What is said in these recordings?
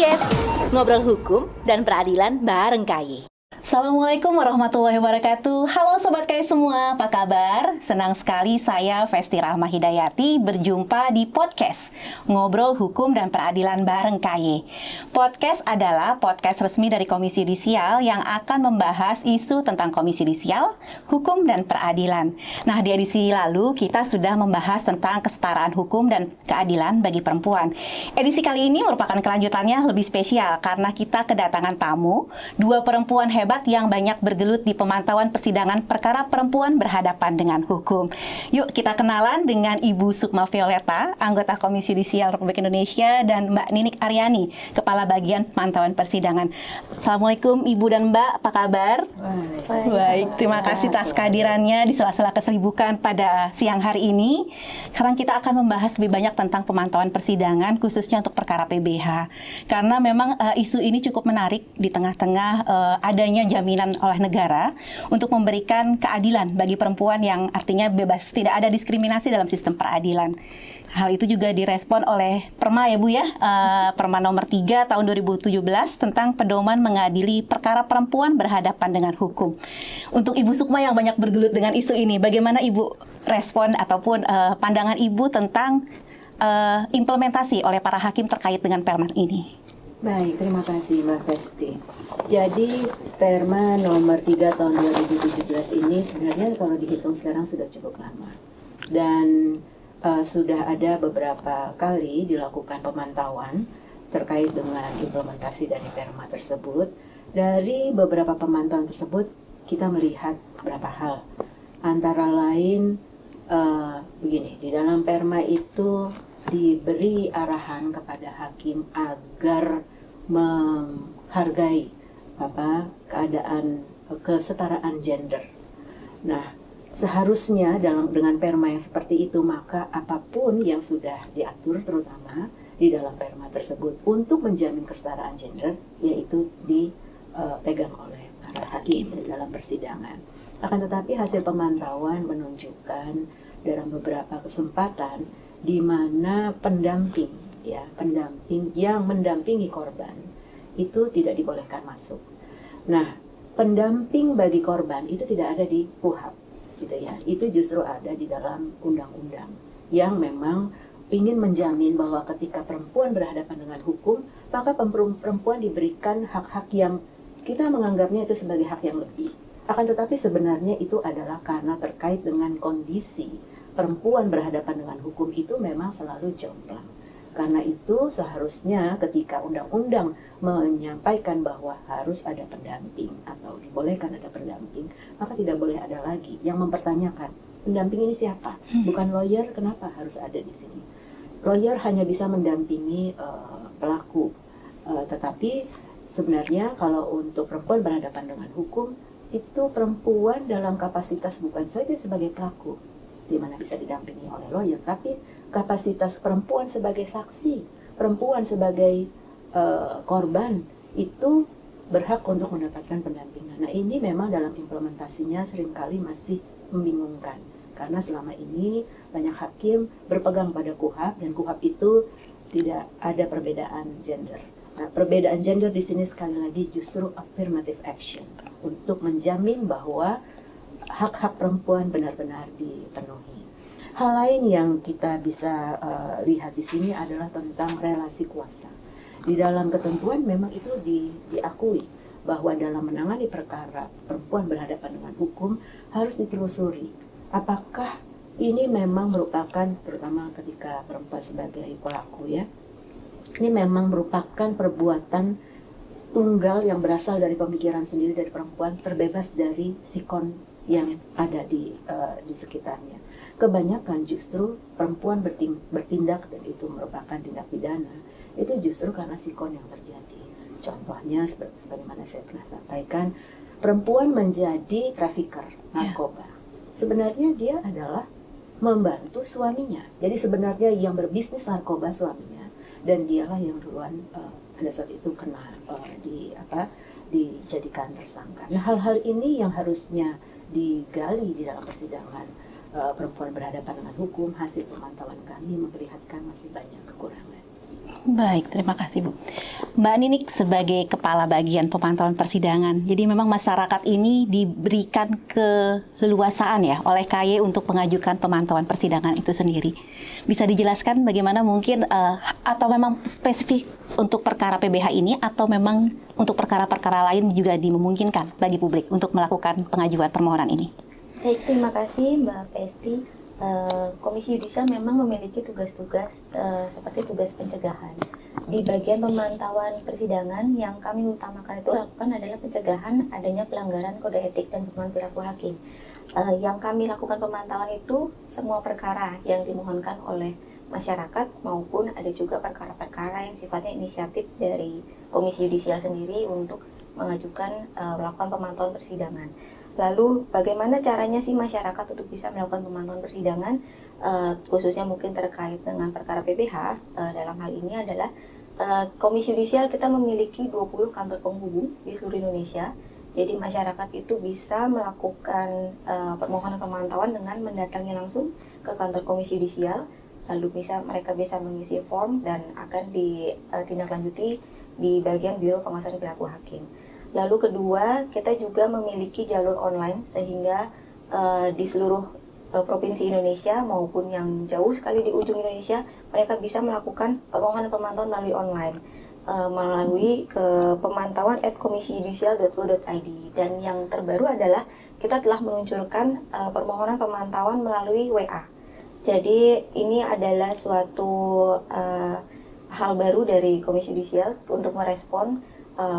Podcast Ngobrol Hukum dan Peradilan bareng KAY. Assalamualaikum warahmatullahi wabarakatuh. Halo Sobat KAY semua, apa kabar? Senang sekali saya Festi Rahma Hidayati berjumpa di podcast Ngobrol Hukum dan Peradilan bareng KAY. Podcast adalah podcast resmi dari Komisi Yudisial yang akan membahas isu tentang Komisi Yudisial, hukum dan peradilan. Nah, di edisi lalu kita sudah membahas tentang kesetaraan hukum dan keadilan bagi perempuan. Edisi kali ini merupakan kelanjutannya lebih spesial karena kita kedatangan tamu, dua perempuan hebat yang banyak bergelut di pemantauan persidangan perkara perempuan berhadapan dengan hukum. Yuk kita kenalan dengan Ibu Sukma Violeta, anggota Komisi Yudisial Republik Indonesia, dan Mbak Ninik Aryani, Kepala Bagian Pemantauan Persidangan. Assalamualaikum Ibu dan Mbak, apa kabar? Baik, terima kasih atas kehadirannya di sela-sela kesibukan pada siang hari ini. Sekarang kita akan membahas lebih banyak tentang pemantauan persidangan, khususnya untuk perkara PBH. Karena memang isu ini cukup menarik di tengah-tengah adanya jaminan oleh negara untuk memberikan keadilan bagi perempuan yang artinya bebas, tidak ada diskriminasi dalam sistem peradilan. Hal itu juga direspon oleh Perma ya Bu ya, Perma nomor 3 tahun 2017 tentang pedoman mengadili perkara perempuan berhadapan dengan hukum. Untuk Ibu Sukma yang banyak bergelut dengan isu ini, bagaimana Ibu respon ataupun pandangan Ibu tentang implementasi oleh para hakim terkait dengan perma ini? Baik, terima kasih Mbak Festi. Jadi Perma nomor 3 tahun 2017 ini sebenarnya kalau dihitung sekarang sudah cukup lama. Dan sudah ada beberapa kali dilakukan pemantauan terkait dengan implementasi dari Perma tersebut. Dari beberapa pemantauan tersebut kita melihat beberapa hal. Antara lain begini, di dalam Perma itu diberi arahan kepada hakim agar menghargai keadaan kesetaraan gender. Nah, seharusnya dengan Perma yang seperti itu, maka apapun yang sudah diatur terutama di dalam Perma tersebut untuk menjamin kesetaraan gender, yaitu dipegang oleh para hakim di dalam persidangan. Akan tetapi hasil pemantauan menunjukkan dalam beberapa kesempatan di mana pendamping yang mendampingi korban itu tidak dibolehkan masuk. Nah, pendamping bagi korban itu tidak ada di KUHP, gitu ya. Itu justru ada di dalam undang-undang yang memang ingin menjamin bahwa ketika perempuan berhadapan dengan hukum, maka perempuan diberikan hak-hak yang kita menganggapnya itu sebagai hak yang lebih. Akan tetapi sebenarnya itu adalah karena terkait dengan kondisi perempuan berhadapan dengan hukum itu memang selalu jomplang. Karena itu seharusnya ketika undang-undang menyampaikan bahwa harus ada pendamping atau dibolehkan ada pendamping, maka tidak boleh ada lagi yang mempertanyakan pendamping ini siapa? Bukan lawyer, kenapa harus ada di sini? Lawyer hanya bisa mendampingi pelaku, tetapi sebenarnya kalau untuk perempuan berhadapan dengan hukum, itu perempuan dalam kapasitas bukan saja sebagai pelaku, di mana bisa didampingi oleh lawyer, tapi kapasitas perempuan sebagai saksi, perempuan sebagai korban itu berhak untuk mendapatkan pendampingan. Nah, ini memang dalam implementasinya seringkali masih membingungkan karena selama ini banyak hakim berpegang pada KUHP dan KUHP itu tidak ada perbedaan gender. Nah, perbedaan gender di sini sekali lagi justru affirmative action untuk menjamin bahwa hak-hak perempuan benar-benar dipenuhi. Hal lain yang kita bisa lihat di sini adalah tentang relasi kuasa. Di dalam ketentuan memang itu diakui bahwa dalam menangani perkara perempuan berhadapan dengan hukum harus ditelusuri. Apakah ini memang merupakan, terutama ketika perempuan sebagai pelaku ya, ini memang merupakan perbuatan tunggal yang berasal dari pemikiran sendiri dari perempuan, terbebas dari sikon yang ada di sekitarnya. Kebanyakan justru perempuan bertindak dan itu merupakan tindak pidana, itu justru karena sikon yang terjadi. Contohnya sebagaimana saya pernah sampaikan, perempuan menjadi trafficker narkoba. Sebenarnya dia adalah membantu suaminya. Jadi sebenarnya yang berbisnis narkoba suaminya, dan dialah yang duluan pada saat itu kena dijadikan tersangka. Nah, hal-hal ini yang harusnya digali di dalam persidangan perempuan berhadapan dengan hukum. Hasil pemantauan kami memperlihatkan masih banyak kekurangan. Baik, terima kasih Bu. Mbak Ninik sebagai Kepala Bagian Pemantauan Persidangan, jadi memang masyarakat ini diberikan keleluasaan ya oleh KY untuk mengajukan pemantauan persidangan itu sendiri. Bisa dijelaskan bagaimana mungkin atau memang spesifik untuk perkara PBH ini atau memang untuk perkara-perkara lain juga dimungkinkan bagi publik untuk melakukan pengajuan permohonan ini? Baik, terima kasih Mbak Festi. Komisi Yudisial memang memiliki tugas-tugas seperti tugas pencegahan. Di bagian pemantauan persidangan yang kami utamakan itu lakukan adalah pencegahan adanya pelanggaran kode etik dan hukuman perilaku hakim. Yang kami lakukan pemantauan itu semua perkara yang dimohonkan oleh masyarakat maupun ada juga perkara-perkara yang sifatnya inisiatif dari Komisi Yudisial sendiri untuk mengajukan melakukan pemantauan persidangan. Lalu bagaimana caranya sih masyarakat untuk bisa melakukan pemantauan persidangan, khususnya mungkin terkait dengan perkara PBH, dalam hal ini adalah Komisi Yudisial kita memiliki 20 kantor penghubung di seluruh Indonesia. Jadi masyarakat itu bisa melakukan permohonan pemantauan dengan mendatangi langsung ke kantor Komisi Yudisial, lalu mereka bisa mengisi form dan akan ditindaklanjuti di bagian Biro Pengawasan Perilaku Hakim. Lalu kedua, kita juga memiliki jalur online sehingga di seluruh provinsi Indonesia maupun yang jauh sekali di ujung Indonesia, mereka bisa melakukan permohonan pemantauan melalui online melalui ke pemantauan@komisiyudisial.go.id. Dan yang terbaru adalah kita telah meluncurkan permohonan pemantauan melalui WA. Jadi ini adalah suatu hal baru dari Komisi Yudisial untuk merespon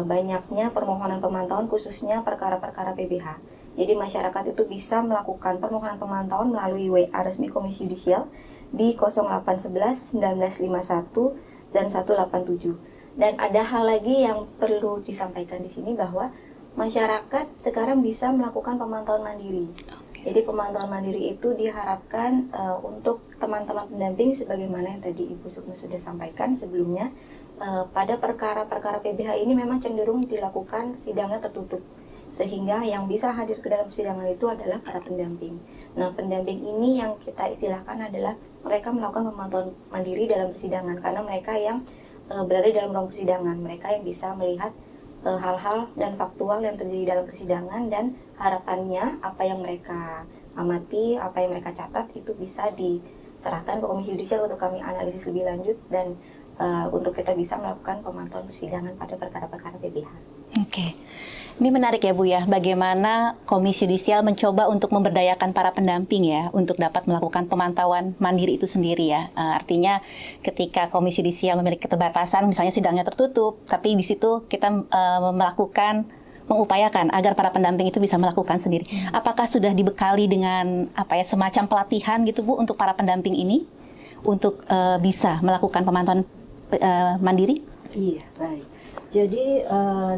banyaknya permohonan pemantauan khususnya perkara-perkara PBH. Jadi masyarakat itu bisa melakukan permohonan pemantauan melalui WA resmi Komisi Yudisial di 0811 1951 dan 187. Dan ada hal lagi yang perlu disampaikan di sini bahwa masyarakat sekarang bisa melakukan pemantauan mandiri. Jadi pemantauan mandiri itu diharapkan untuk teman-teman pendamping sebagaimana yang tadi Ibu Sukma sudah sampaikan sebelumnya. Pada perkara-perkara PBH ini memang cenderung dilakukan sidangnya tertutup, sehingga yang bisa hadir ke dalam persidangan itu adalah para pendamping. Nah, pendamping ini yang kita istilahkan adalah mereka melakukan pemantauan mandiri dalam persidangan, karena mereka yang berada di dalam ruang persidangan, mereka yang bisa melihat hal-hal dan faktual yang terjadi dalam persidangan, dan harapannya apa yang mereka amati, apa yang mereka catat itu bisa diserahkan ke Komisi Yudisial untuk kami analisis lebih lanjut dan untuk kita bisa melakukan pemantauan persidangan pada perkara-perkara PBH. Oke. Ini menarik ya Bu ya, bagaimana Komisi Yudisial mencoba untuk memberdayakan para pendamping ya, untuk dapat melakukan pemantauan mandiri itu sendiri ya. Artinya ketika Komisi Yudisial memiliki keterbatasan, misalnya sidangnya tertutup, tapi di situ kita mengupayakan agar para pendamping itu bisa melakukan sendiri. Apakah sudah dibekali dengan semacam pelatihan gitu Bu untuk para pendamping ini untuk bisa melakukan pemantauan mandiri? Iya, baik. Jadi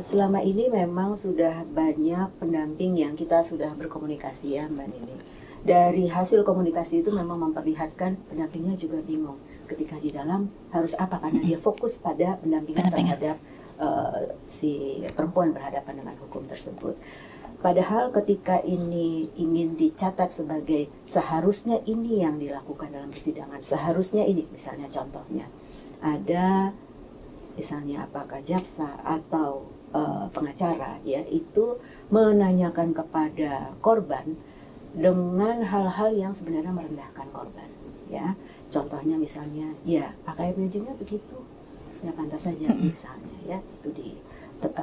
selama ini memang sudah banyak pendamping yang kita sudah berkomunikasi ya Mbak Nini. Dari hasil komunikasi itu memang memperlihatkan pendampingnya juga bingung ketika di dalam harus apa, karena dia fokus pada pendampingan terhadap si perempuan berhadapan dengan hukum tersebut. Padahal ketika ini ingin dicatat sebagai seharusnya ini yang dilakukan dalam persidangan, seharusnya ini, misalnya contohnya ada misalnya apakah jaksa atau pengacara ya itu menanyakan kepada korban dengan hal-hal yang sebenarnya merendahkan korban ya. Contohnya misalnya ya pakai bajunya begitu ya pantas saja misalnya ya itu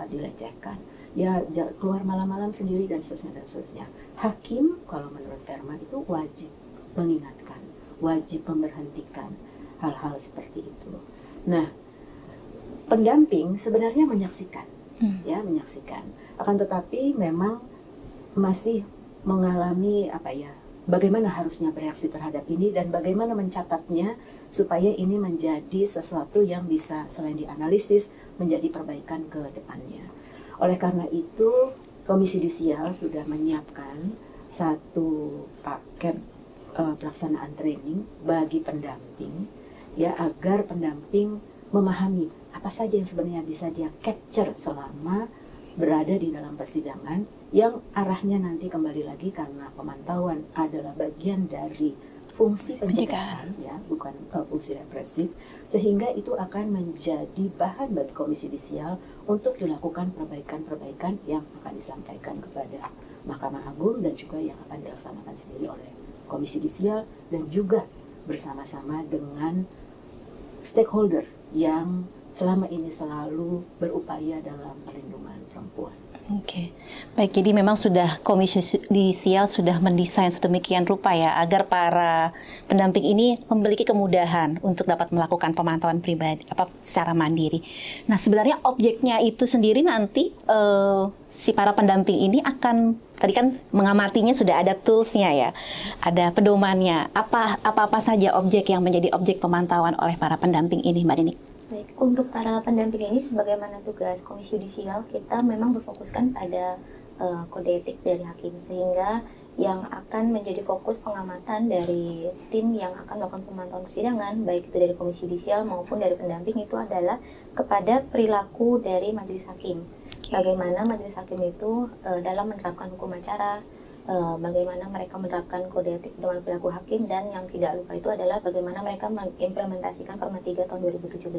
dilecehkan ya, keluar malam-malam sendiri dan seterusnya. Hakim kalau menurut Perma itu wajib mengingatkan, wajib memberhentikan hal-hal seperti itu. Nah, pendamping sebenarnya menyaksikan, ya menyaksikan. Akan tetapi memang masih mengalami bagaimana harusnya bereaksi terhadap ini dan bagaimana mencatatnya supaya ini menjadi sesuatu yang bisa selain dianalisis menjadi perbaikan ke depannya. Oleh karena itu, Komisi Yudisial sudah menyiapkan satu paket pelaksanaan training bagi pendamping ya, agar pendamping memahami apa saja yang sebenarnya bisa dia capture selama berada di dalam persidangan, yang arahnya nanti kembali lagi karena pemantauan adalah bagian dari fungsi pencegahan, ya, bukan fungsi represif, sehingga itu akan menjadi bahan bagi Komisi Yudisial untuk dilakukan perbaikan-perbaikan yang akan disampaikan kepada Mahkamah Agung dan juga yang akan dilaksanakan sendiri oleh Komisi Yudisial dan juga bersama-sama dengan stakeholder yang selama ini selalu berupaya dalam perlindungan perempuan. Oke, baik. Jadi memang sudah Komisi Yudisial sudah mendesain sedemikian rupa ya agar para pendamping ini memiliki kemudahan untuk dapat melakukan pemantauan pribadi secara mandiri. Nah, sebenarnya objeknya itu sendiri nanti si para pendamping ini akan tadi kan mengamatinya sudah ada toolsnya ya, ada pedomannya. Apa saja objek yang menjadi objek pemantauan oleh para pendamping ini, Mbak Ninik? Baik, untuk para pendamping ini sebagaimana tugas Komisi Yudisial, kita memang berfokuskan pada kode etik dari hakim, sehingga yang akan menjadi fokus pengamatan dari tim yang akan melakukan pemantauan persidangan, baik itu dari Komisi Yudisial maupun dari pendamping, itu adalah kepada perilaku dari majelis hakim. Bagaimana majelis hakim itu dalam menerapkan hukum acara, bagaimana mereka menerapkan kode etik dengan perilaku hakim, dan yang tidak lupa itu adalah bagaimana mereka mengimplementasikan Perma 3 tahun 2017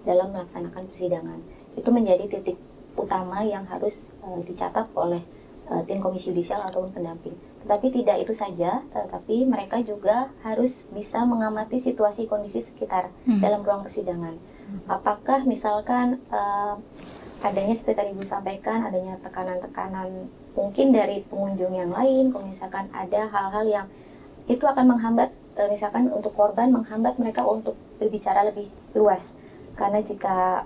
dalam melaksanakan persidangan. Itu menjadi titik utama yang harus dicatat oleh tim Komisi Yudisial ataupun pendamping. Tetapi tidak itu saja, tetapi mereka juga harus bisa mengamati situasi kondisi sekitar dalam ruang persidangan. Apakah misalkan adanya seperti tadi Ibu sampaikan, adanya tekanan-tekanan mungkin dari pengunjung yang lain, kalau misalkan ada hal-hal yang itu akan menghambat, misalkan untuk korban, menghambat mereka untuk berbicara lebih luas. Karena jika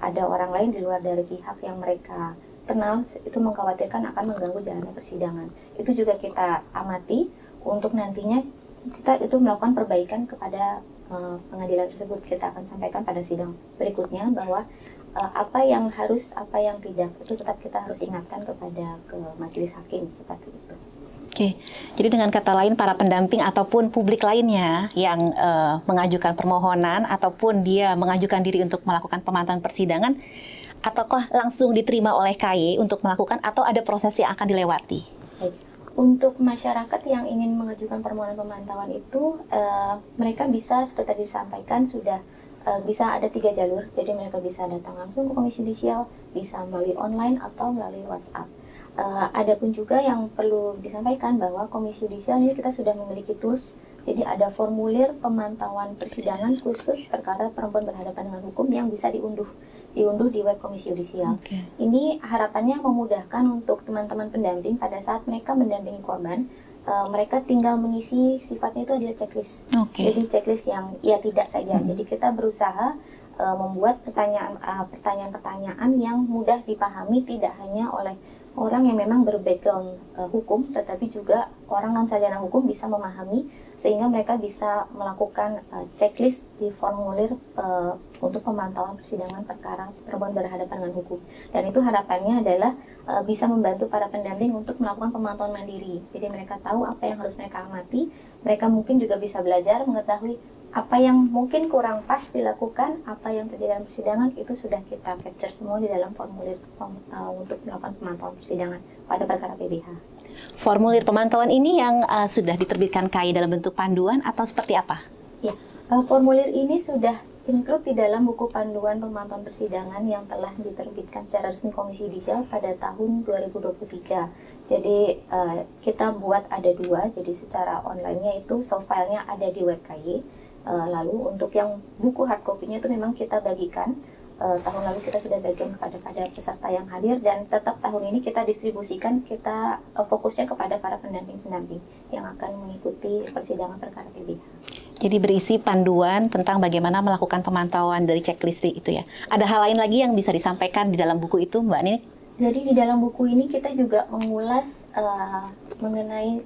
ada orang lain di luar dari pihak yang mereka kenal, itu mengkhawatirkan akan mengganggu jalannya persidangan. Itu juga kita amati untuk nantinya kita itu melakukan perbaikan kepada pengadilan tersebut. Kita akan sampaikan pada sidang berikutnya bahwa apa yang harus, apa yang tidak, itu tetap kita harus ingatkan kepada majelis hakim seperti itu. Oke, jadi dengan kata lain para pendamping ataupun publik lainnya yang mengajukan permohonan ataupun dia mengajukan diri untuk melakukan pemantauan persidangan, ataukah langsung diterima oleh KY untuk melakukan atau ada proses yang akan dilewati? Baik. Untuk masyarakat yang ingin mengajukan permohonan pemantauan itu, mereka bisa seperti tadi disampaikan sudah bisa ada 3 jalur, jadi mereka bisa datang langsung ke Komisi Yudisial, bisa melalui online atau melalui WhatsApp. Adapun juga yang perlu disampaikan bahwa Komisi Yudisial ini kita sudah memiliki tools, jadi ada formulir pemantauan persidangan khusus perkara perempuan berhadapan dengan hukum yang bisa diunduh di web Komisi Yudisial. Ini harapannya memudahkan untuk teman-teman pendamping pada saat mereka mendampingi korban. Mereka tinggal mengisi, sifatnya itu adalah checklist. Jadi checklist yang ya tidak saja. Jadi kita berusaha membuat pertanyaan-pertanyaan yang mudah dipahami, tidak hanya oleh orang yang memang berbackground hukum, tetapi juga orang non-sarjana hukum bisa memahami, sehingga mereka bisa melakukan checklist di formulir untuk pemantauan persidangan perkara perempuan berhadapan dengan hukum. Dan itu harapannya adalah bisa membantu para pendamping untuk melakukan pemantauan mandiri. Jadi mereka tahu apa yang harus mereka amati, mereka mungkin juga bisa belajar mengetahui apa yang mungkin kurang pas dilakukan, apa yang terjadi dalam persidangan, itu sudah kita capture semua di dalam formulir untuk melakukan pemantauan persidangan pada perkara PBH. Formulir pemantauan ini yang sudah diterbitkan KY dalam bentuk panduan atau seperti apa? Ya, formulir ini sudah include di dalam buku panduan pemantauan persidangan yang telah diterbitkan secara resmi Komisi Yudisial pada tahun 2023. Jadi kita buat ada 2, jadi secara online-nya itu soft file-nya ada di web KY. Lalu untuk yang buku hard copy-nya itu memang kita bagikan. Tahun lalu kita sudah bagikan kepada peserta yang hadir, dan tetap tahun ini kita distribusikan, kita fokusnya kepada para pendamping-pendamping yang akan mengikuti persidangan perkara PBH. Jadi berisi panduan tentang bagaimana melakukan pemantauan dari checklist itu ya. Ada hal lain lagi yang bisa disampaikan di dalam buku itu, Mbak Ninik? Jadi di dalam buku ini kita juga mengulas mengenai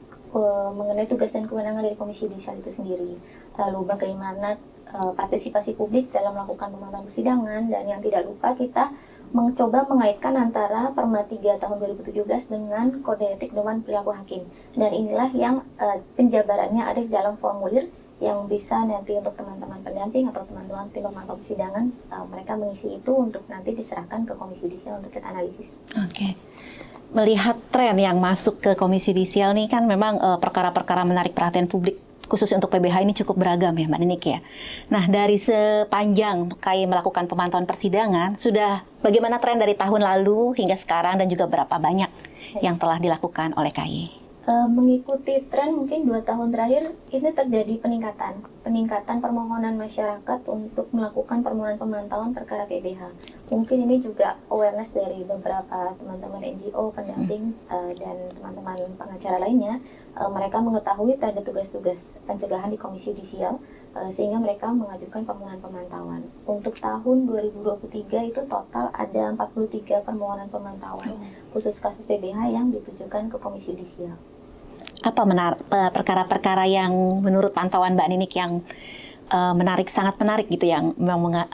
tugas dan kewenangan dari Komisi Yudisial itu sendiri. Lalu bagaimana partisipasi publik dalam melakukan pemantauan persidangan, dan yang tidak lupa kita mencoba mengaitkan antara Perma 3 tahun 2017 dengan kode etik dewan perilaku hakim. Dan inilah yang penjabarannya ada di dalam formulir yang bisa nanti untuk teman-teman pendamping atau teman-teman tim pemantau persidangan, mereka mengisi itu untuk nanti diserahkan ke Komisi Yudisial untuk kita analisis. Oke. Melihat tren yang masuk ke Komisi Yudisial nih kan memang perkara-perkara menarik perhatian publik khususnya untuk PBH ini cukup beragam ya Mbak Ninik ya. Nah, dari sepanjang KAI melakukan pemantauan persidangan, sudah bagaimana tren dari tahun lalu hingga sekarang dan juga berapa banyak yang telah dilakukan oleh KAI? Mengikuti tren mungkin 2 tahun terakhir ini terjadi peningkatan permohonan masyarakat untuk melakukan permohonan pemantauan perkara PBH. Mungkin ini juga awareness dari beberapa teman-teman NGO, pendamping, dan teman-teman pengacara lainnya. Mereka mengetahui ada tugas-tugas pencegahan di Komisi Yudisial, sehingga mereka mengajukan permohonan pemantauan. Untuk tahun 2023 itu total ada 43 permohonan pemantauan khusus kasus PBH yang ditujukan ke Komisi Yudisial. Apa perkara-perkara yang menurut pantauan Mbak Ninik yang menarik, sangat menarik gitu yang memang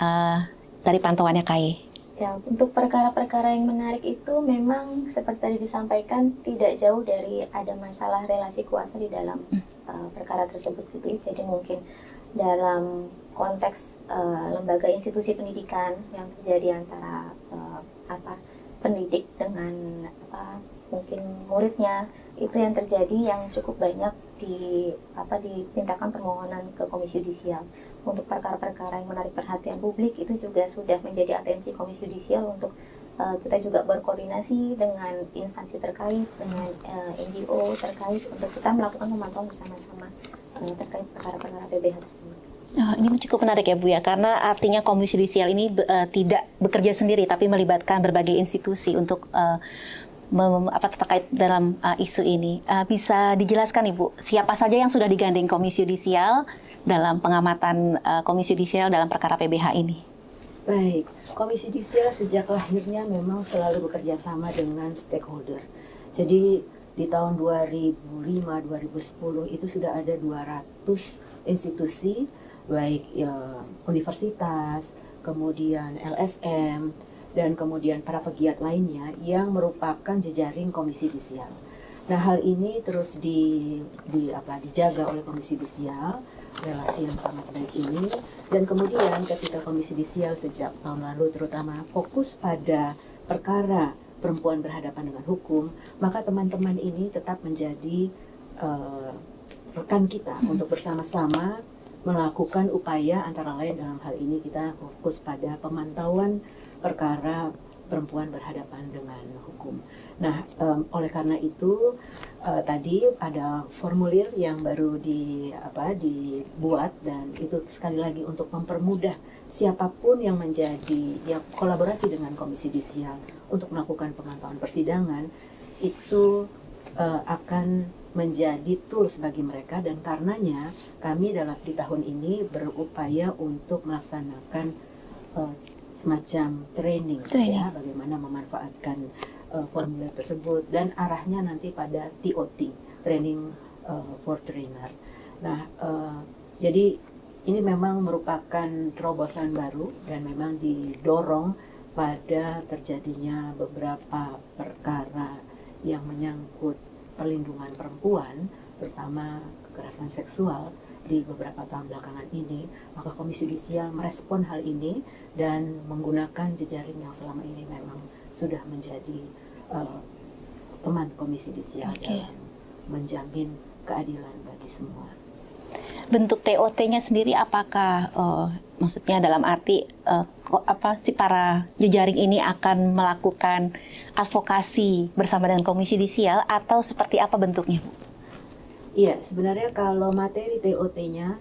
dari pantauannya KAI? Ya, untuk perkara-perkara yang menarik itu memang seperti tadi disampaikan tidak jauh dari ada masalah relasi kuasa di dalam perkara tersebut gitu. Jadi mungkin dalam konteks lembaga institusi pendidikan yang terjadi antara pendidik dengan mungkin muridnya, itu yang terjadi yang cukup banyak dimintakan permohonan ke Komisi Yudisial. Untuk perkara-perkara yang menarik perhatian publik itu juga sudah menjadi atensi Komisi Yudisial untuk kita juga berkoordinasi dengan instansi terkait, dengan NGO terkait untuk kita melakukan pemantauan bersama-sama terkait perkara-perkara PBH tersebut. Ini cukup menarik ya Bu ya, karena artinya Komisi Yudisial ini tidak bekerja sendiri tapi melibatkan berbagai institusi untuk terkait dalam isu ini. Bisa dijelaskan Ibu, siapa saja yang sudah digandeng Komisi Yudisial dalam pengamatan Komisi Yudisial dalam perkara PBH ini? Baik, Komisi Yudisial sejak lahirnya memang selalu bekerja sama dengan stakeholder. Jadi di tahun 2005-2010 itu sudah ada 200 institusi, baik universitas, kemudian LSM, dan kemudian para pegiat lainnya yang merupakan jejaring Komisi Yudisial. Nah, hal ini terus dijaga oleh Komisi Yudisial, relasi yang sangat baik ini, dan kemudian ketika Komisi Yudisial sejak tahun lalu terutama fokus pada perkara perempuan berhadapan dengan hukum, maka teman-teman ini tetap menjadi rekan kita untuk bersama-sama melakukan upaya, antara lain dalam hal ini kita fokus pada pemantauan perkara perempuan berhadapan dengan hukum. Nah, oleh karena itu tadi ada formulir yang baru dibuat, dan itu sekali lagi untuk mempermudah siapapun yang kolaborasi dengan Komisi Yudisial untuk melakukan pemantauan persidangan itu akan menjadi tools bagi mereka, dan karenanya kami di tahun ini berupaya untuk melaksanakan semacam training. Ya, bagaimana memanfaatkan formulir tersebut, dan arahnya nanti pada TOT, training for trainer. Nah, jadi ini memang merupakan terobosan baru dan memang didorong pada terjadinya beberapa perkara yang menyangkut perlindungan perempuan, terutama kekerasan seksual di beberapa tahun belakangan ini. Maka Komisi Yudisial merespon hal ini dan menggunakan jejaring yang selama ini memang sudah menjadi teman Komisi Yudisial dalam menjamin keadilan bagi semua. Bentuk TOT-nya sendiri apakah maksudnya dalam arti para jejaring ini akan melakukan advokasi bersama dengan Komisi Yudisial atau seperti apa bentuknya, Bu? Iya, sebenarnya kalau materi TOT-nya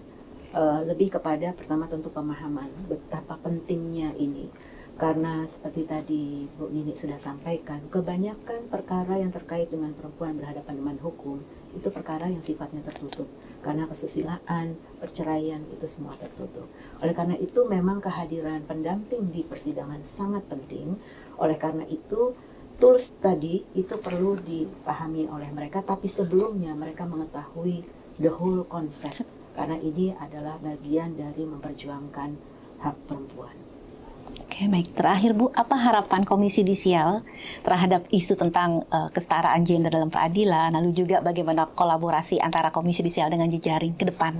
lebih kepada pertama tentu pemahaman betapa pentingnya ini. Karena seperti tadi Bu Nini sudah sampaikan, kebanyakan perkara yang terkait dengan perempuan berhadapan dengan hukum itu perkara yang sifatnya tertutup. Karena kesusilaan, perceraian itu semua tertutup. Oleh karena itu memang kehadiran pendamping di persidangan sangat penting. Oleh karena itu tools tadi itu perlu dipahami oleh mereka, tapi sebelumnya mereka mengetahui the whole concept. Karena ini adalah bagian dari memperjuangkan hak perempuan. Oke, baik. Terakhir Bu, apa harapan Komisi Yudisial terhadap isu tentang kesetaraan gender dalam peradilan, lalu juga bagaimana kolaborasi antara Komisi Yudisial dengan jejaring ke depan?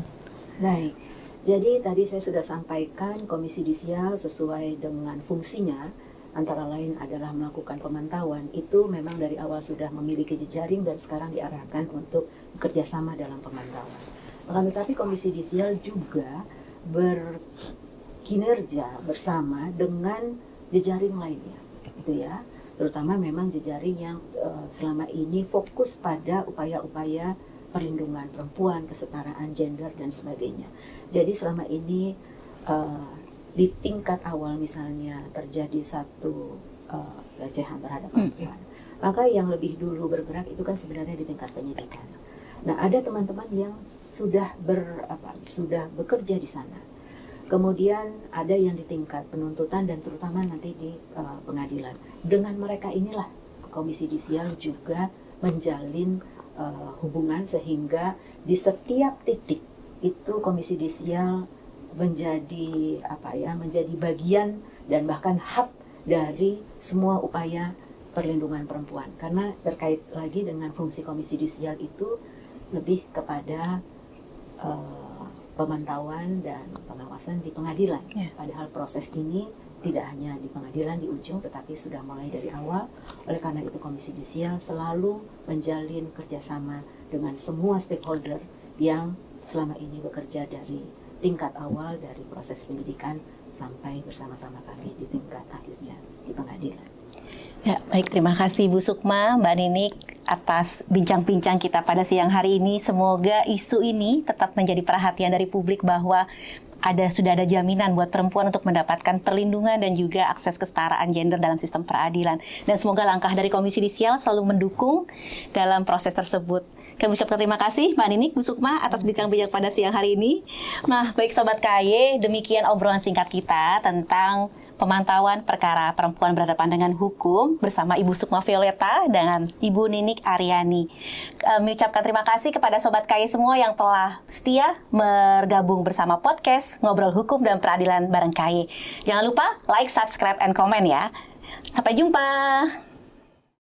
Baik, jadi tadi saya sudah sampaikan Komisi Yudisial sesuai dengan fungsinya, antara lain adalah melakukan pemantauan. Itu memang dari awal sudah memiliki jejaring dan sekarang diarahkan untuk bekerjasama dalam pemantauan. Akan tetapi Komisi Yudisial juga berkinerja bersama dengan jejaring lainnya, gitu ya. Terutama memang jejaring yang selama ini fokus pada upaya-upaya perlindungan perempuan, kesetaraan gender dan sebagainya. Jadi selama ini di tingkat awal misalnya terjadi satu pelecehan terhadap perempuan, maka yang lebih dulu bergerak itu kan sebenarnya di tingkat penyidikan. Nah, ada teman-teman yang sudah bekerja di sana. Kemudian ada yang di tingkat penuntutan dan terutama nanti di pengadilan. Dengan mereka inilah Komisi Yudisial juga menjalin hubungan sehingga di setiap titik itu Komisi Yudisial menjadi menjadi bagian dan bahkan hub dari semua upaya perlindungan perempuan. Karena terkait lagi dengan fungsi Komisi Yudisial itu lebih kepada pemantauan dan pengawasan di pengadilan. Padahal proses ini tidak hanya di pengadilan di ujung, tetapi sudah mulai dari awal. Oleh karena itu Komisi Yudisial selalu menjalin kerjasama dengan semua stakeholder yang selama ini bekerja dari tingkat awal, dari proses penyidikan sampai bersama-sama kami di tingkat akhirnya di pengadilan. Ya, baik, terima kasih Bu Sukma, Mbak Ninik atas bincang-bincang kita pada siang hari ini. Semoga isu ini tetap menjadi perhatian dari publik bahwa sudah ada jaminan buat perempuan untuk mendapatkan perlindungan dan juga akses kesetaraan gender dalam sistem peradilan. Dan semoga langkah dari Komisi Yudisial selalu mendukung dalam proses tersebut. Kami ucapkan terima kasih Mbak Ninik, Bu Sukma atas bincang-bincang pada siang hari ini. Nah, baik Sobat KY, demikian obrolan singkat kita tentang pemantauan perkara perempuan berhadapan dengan hukum bersama Ibu Sukma Violeta dan Ibu Ninik Aryani. Kami ucapkan terima kasih kepada Sobat KY semua yang telah setia bergabung bersama podcast Ngobrol Hukum dan Peradilan bareng KY. Jangan lupa like, subscribe, and komen ya. Sampai jumpa.